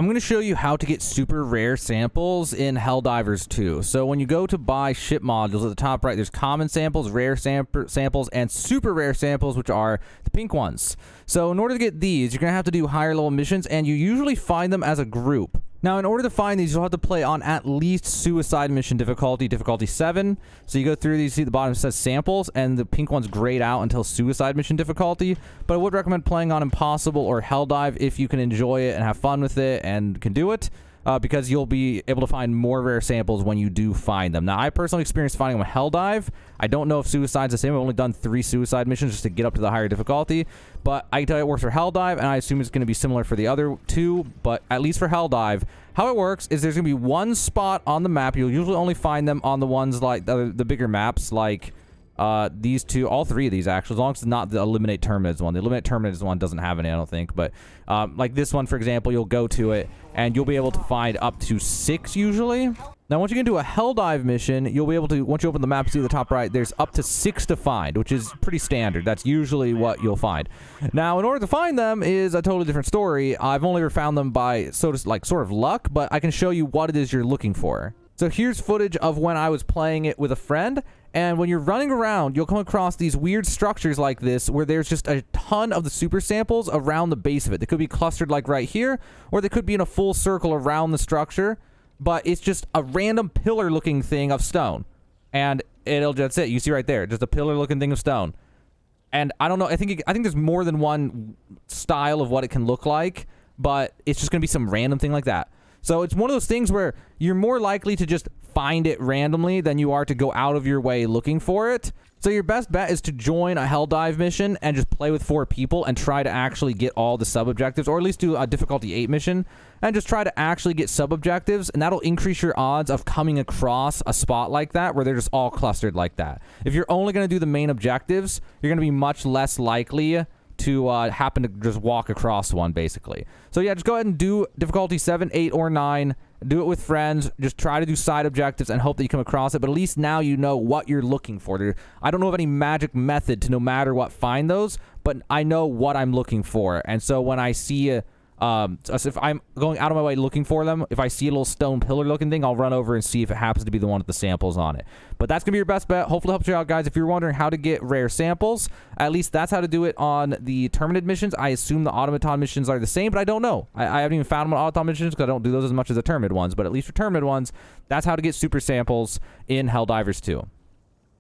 I'm going to show you how to get super rare samples in Helldivers 2. So when you go to buy ship modules at the top right, there's common samples, rare samples, and super rare samples, which are the pink ones. So in order to get these, you're going to have to do higher level missions, and you usually find them as a group. Now, in order to find these, you'll have to play on at least suicide mission difficulty 7. So you go through these, see the bottom says samples, and the pink ones grayed out until suicide mission difficulty. But I would recommend playing on impossible or Helldive if you can enjoy it and have fun with it and can do it. Because you'll be able to find more rare samples when you do find them. Now, I personally experienced finding them in Helldive. I don't know if Suicide's the same. I've only done 3 suicide missions just to get up to the higher difficulty. But I can tell you it works for Helldive, and I assume it's going to be similar for the other 2. But at least for Helldive, how it works is there's going to be one spot on the map. You'll usually only find them on the ones like the bigger maps, like these 2, all 3 of these actually, as long as it's not the eliminate terminators one. The eliminate terminators one doesn't have any, I don't think, but like this one, for example, you'll go to it and you'll be able to find up to 6 usually. Now, once you get into a Helldive mission, you'll be able to, once you open the map, see the top right, there's up to 6 to find, which is pretty standard. That's usually what you'll find. Now, in order to find them is a totally different story. I've only ever found them by sort of luck, but I can show you what it is you're looking for. So here's footage of when I was playing it with a friend, and when you're running around, you'll come across these weird structures like this where there's just a ton of the super samples around the base of it. They could be clustered like right here, or they could be in a full circle around the structure, but it's just a random pillar-looking thing of stone. And that's it. You see right there, just a pillar-looking thing of stone. And I don't know, I think there's more than one style of what it can look like, but it's just going to be some random thing like that. So it's one of those things where you're more likely to just find it randomly than you are to go out of your way looking for it. So your best bet is to join a Helldive mission and just play with 4 people and try to actually get all the sub-objectives, or at least do a difficulty 8 mission, and just try to actually get sub-objectives, and that'll increase your odds of coming across a spot like that where they're just all clustered like that. If you're only going to do the main objectives, you're going to be much less likely to happen to just walk across one, basically. So yeah, just go ahead and do difficulty 7, 8, or 9. Do it with friends. Just try to do side objectives and hope that you come across it. But at least now you know what you're looking for. I don't know of any magic method to no matter what find those, but I know what I'm looking for. And so when I see if I'm going out of my way looking for them, if I see a little stone pillar looking thing, I'll run over and see if it happens to be the one with the samples on it. But that's gonna be your best bet. Hopefully it helps you out, guys. If you're wondering how to get rare samples, at least that's how to do it on the Terminated missions. I assume the automaton missions are the same, but I don't know. I haven't even found them on automaton missions because I don't do those as much as the Terminated ones. But at least for Terminated ones, that's how to get super samples in Helldivers 2.